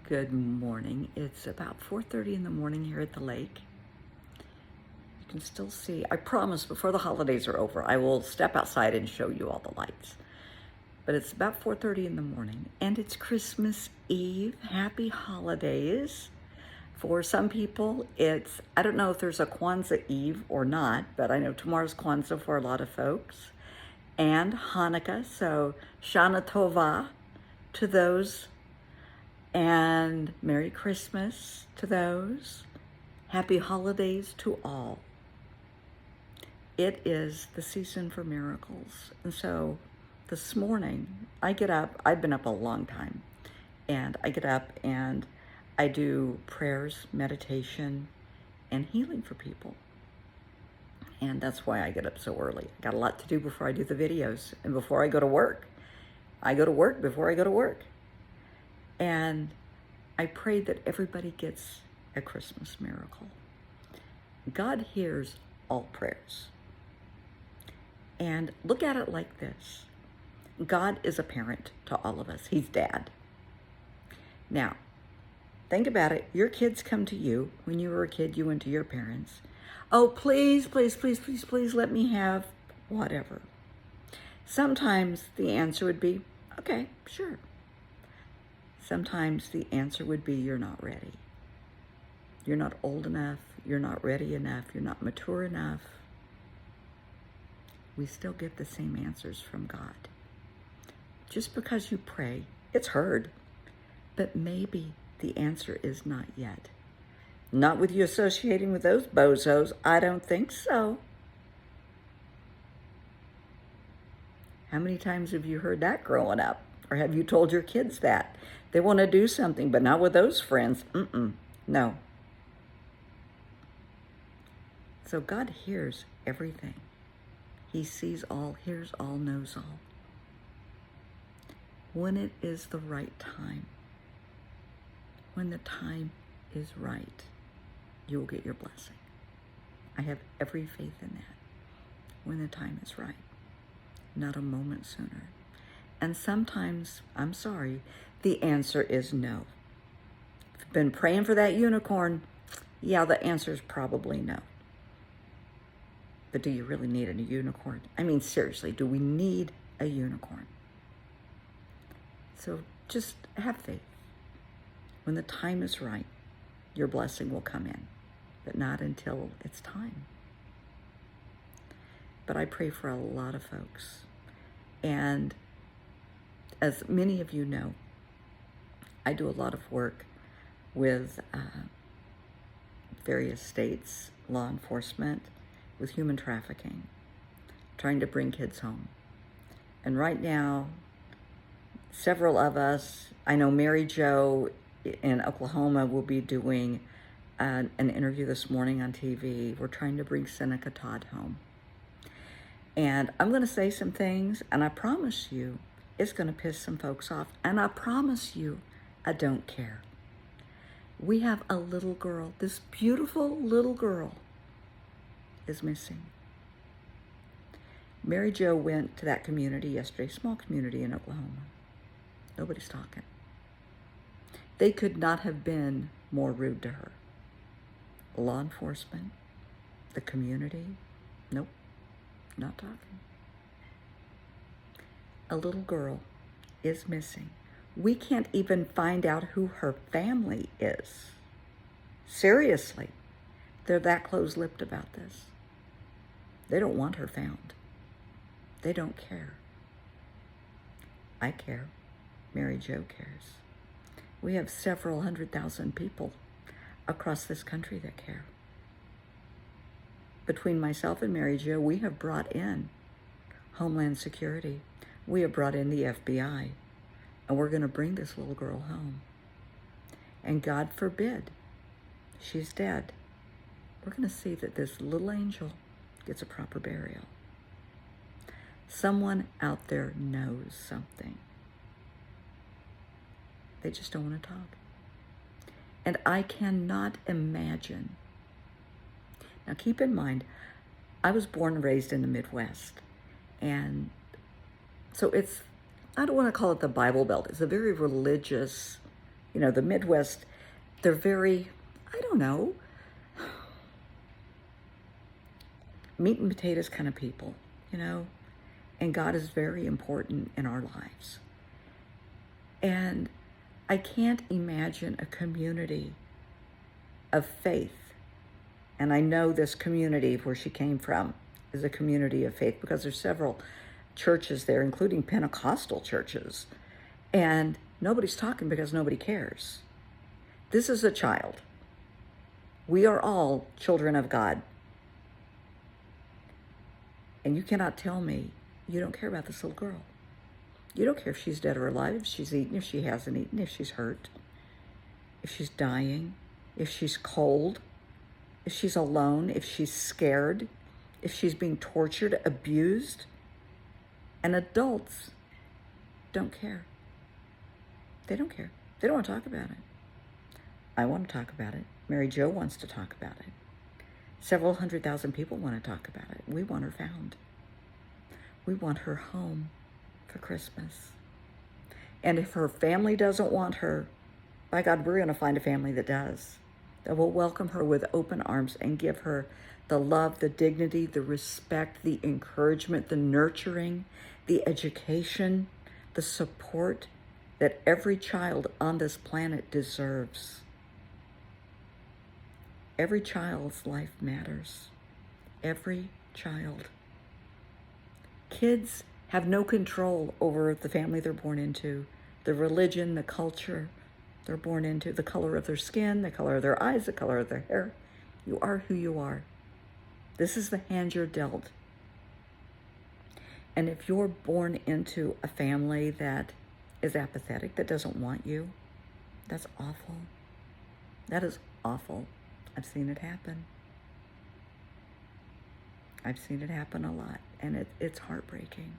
Good morning. It's about 4:30 in the morning here at the lake. You can still see, I promise before the holidays are over, I will step outside and show you all the lights. But it's about 4:30 in the morning and it's Christmas Eve. Happy holidays. For some people, I don't know if there's a Kwanzaa Eve or not, but I know tomorrow's Kwanzaa for a lot of folks. And Hanukkah, so Shana Tova to those. And Merry Christmas to those. Happy holidays to all. It is the season for miracles. And so this morning, I get up, I've been up a long time, and I get up and I do prayers, meditation, and healing for people. And that's why I get up so early. I got a lot to do before I do the videos and before I go to work. I go to work before I go to work. And I pray that everybody gets a Christmas miracle. God hears all prayers. And look at it like this. God is a parent to all of us. He's dad. Now, think about it. Your kids come to you. When you were a kid, you went to your parents. Oh, please, please, please, please, please let me have whatever. Sometimes the answer would be, okay, sure. Sometimes the answer would be, you're not ready. You're not old enough. You're not ready enough. You're not mature enough. We still get the same answers from God. Just because you pray, it's heard. But maybe the answer is not yet. Not with you associating with those bozos. I don't think so. How many times have you heard that growing up? Or have you told your kids that? They want to do something, but not with those friends. No. So God hears everything. He sees all, hears all, knows all. When it is the right time, when the time is right, you will get your blessing. I have every faith in that. When the time is right, not a moment sooner. And sometimes, I'm sorry, the answer is no. If you've been praying for that unicorn, yeah, the answer is probably no. But do you really need a unicorn? I mean, seriously, do we need a unicorn? So just have faith. When the time is right, your blessing will come in, but not until it's time. But I pray for a lot of folks. And as many of you know, I do a lot of work with various states, law enforcement, with human trafficking, trying to bring kids home. And right now, several of us, I know Mary Jo in Oklahoma will be doing an interview this morning on TV. We're trying to bring Seneca Todd home. And I'm going to say some things, and I promise you, it's going to piss some folks off. And I promise you, I don't care. We have a little girl, this beautiful little girl is missing. Mary Jo went to that community yesterday, small community in Oklahoma. Nobody's talking. They could not have been more rude to her. Law enforcement, the community, nope, not talking. A little girl is missing. We can't even find out who her family is. Seriously, they're that close-lipped about this. They don't want her found. They don't care. I care. Mary Jo cares. We have several 100,000 people across this country that care. Between myself and Mary Jo, we have brought in Homeland Security. We have brought in the FBI. And we're going to bring this little girl home. And God forbid she's dead. We're going to see that this little angel gets a proper burial. Someone out there knows something. They just don't want to talk. And I cannot imagine. Now keep in mind, I was born and raised in the Midwest. And so I don't want to call it the Bible Belt. It's a very religious the Midwest, they're very, I don't know, meat and potatoes kind of people, and God is very important in our lives. And I can't imagine a community of faith. And I know this community where she came from is a community of faith because there's several churches there, including Pentecostal churches. And nobody's talking because nobody cares. This is a child. We are all children of God. And you cannot tell me you don't care about this little girl. You don't care if she's dead or alive, if she's eaten, if she hasn't eaten, if she's hurt, if she's dying, if she's cold, if she's alone, if she's scared, if she's being tortured, abused. And adults don't care. They don't care. They don't want to talk about it. I want to talk about it. Mary Jo wants to talk about it. Several 100,000 people want to talk about it. We want her found. We want her home for Christmas. And if her family doesn't want her, by God, we're going to find a family that does. That will welcome her with open arms and give her the love, the dignity, the respect, the encouragement, the nurturing, the education, the support that every child on this planet deserves. Every child's life matters. Every child. Kids have no control over the family they're born into, the religion, the culture they're born into, the color of their skin, the color of their eyes, the color of their hair. You are who you are. This is the hand you're dealt. And if you're born into a family that is apathetic, that doesn't want you, that's awful. That is awful. I've seen it happen. I've seen it happen a lot, and it's heartbreaking.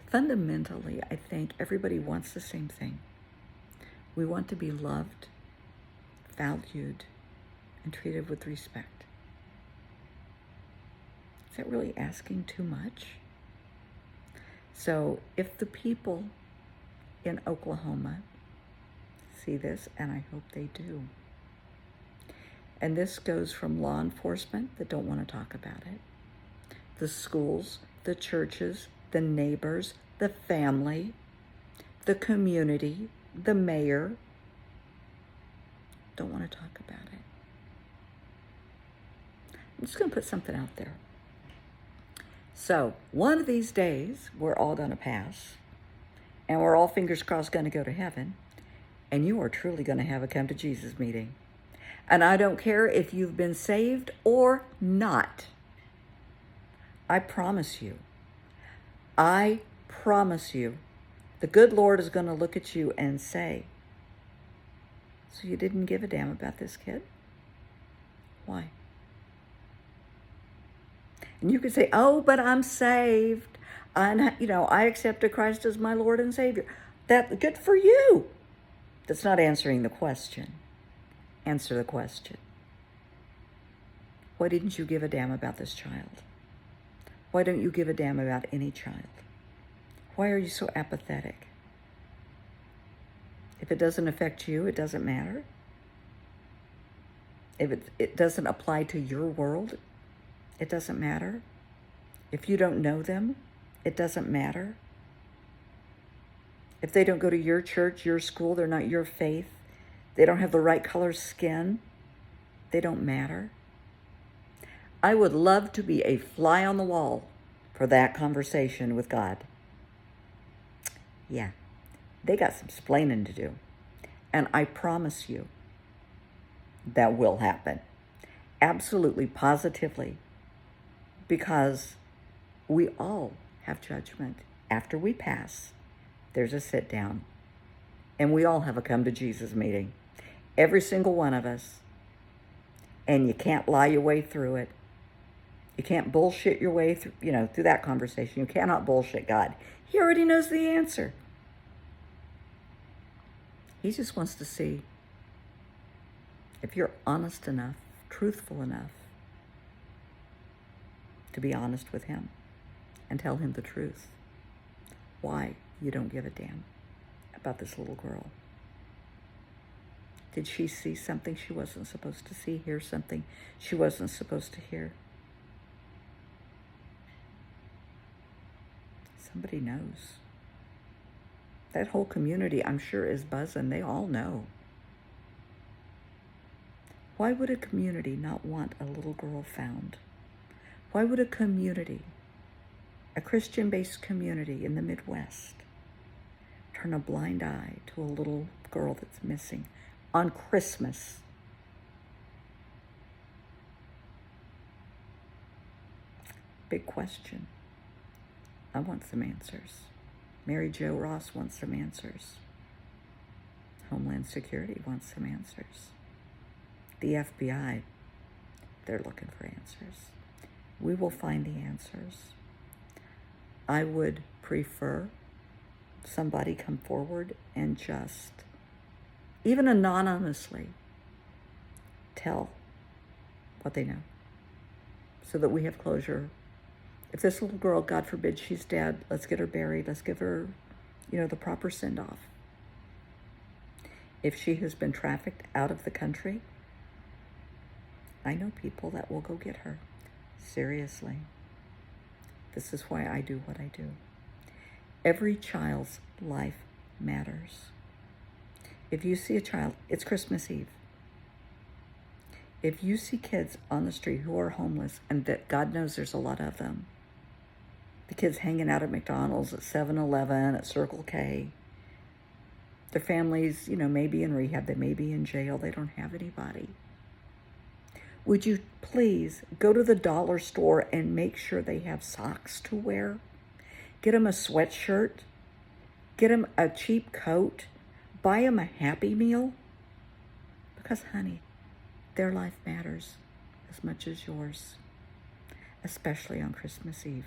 Fundamentally, I think everybody wants the same thing. We want to be loved, valued, and treated with respect. Is that really asking too much? So if the people in Oklahoma see this, and I hope they do, and this goes from law enforcement that don't want to talk about it, the schools, the churches, the neighbors, the family, the community, the mayor, don't want to talk about it. I'm just going to put something out there. So one of these days, we're all going to pass, and we're all, fingers crossed, going to go to heaven, and you are truly going to have a come to Jesus meeting. And I don't care if you've been saved or not. I promise you, the good Lord is going to look at you and say, so you didn't give a damn about this kid? Why? And you could say, oh, but I'm saved. I accepted Christ as my Lord and Savior. That's good for you. That's not answering the question. Answer the question. Why didn't you give a damn about this child? Why don't you give a damn about any child? Why are you so apathetic? If it doesn't affect you, it doesn't matter. If it doesn't apply to your world, it doesn't matter. If you don't know them, it doesn't matter. If they don't go to your church, your school, they're not your faith, they don't have the right color skin, they don't matter. I would love to be a fly on the wall for that conversation with God. Yeah, they got some splaining to do. And I promise you that will happen. Absolutely, positively. Because we all have judgment. After we pass, there's a sit down. And we all have a come to Jesus meeting. Every single one of us. And you can't lie your way through it. You can't bullshit your way through, through that conversation. You cannot bullshit God. He already knows the answer. He just wants to see if you're honest enough, truthful enough to be honest with him and tell him the truth. Why you don't give a damn about this little girl. Did she see something she wasn't supposed to see, hear something she wasn't supposed to hear? Somebody knows. That whole community, I'm sure, is buzzing. They all know. Why would a community not want a little girl found? Why would a community, a Christian-based community in the Midwest, turn a blind eye to a little girl that's missing on Christmas? Big question. I want some answers. Mary Jo Ross wants some answers. Homeland Security wants some answers. The FBI, they're looking for answers. We will find the answers. I would prefer somebody come forward and just, even anonymously, tell what they know so that we have closure. If this little girl, God forbid she's dead, let's get her buried. Let's give her, the proper send-off. If she has been trafficked out of the country, I know people that will go get her. Seriously. This is why I do what I do. Every child's life matters. If you see a child, it's Christmas Eve. If you see kids on the street who are homeless, and that God knows there's a lot of them, the kids hanging out at McDonald's, at 7-Eleven, at Circle K, their families, may be in rehab, they may be in jail, they don't have anybody. Would you please go to the dollar store and make sure they have socks to wear? Get them a sweatshirt. Get them a cheap coat. Buy them a Happy Meal. Because, honey, their life matters as much as yours, especially on Christmas Eve.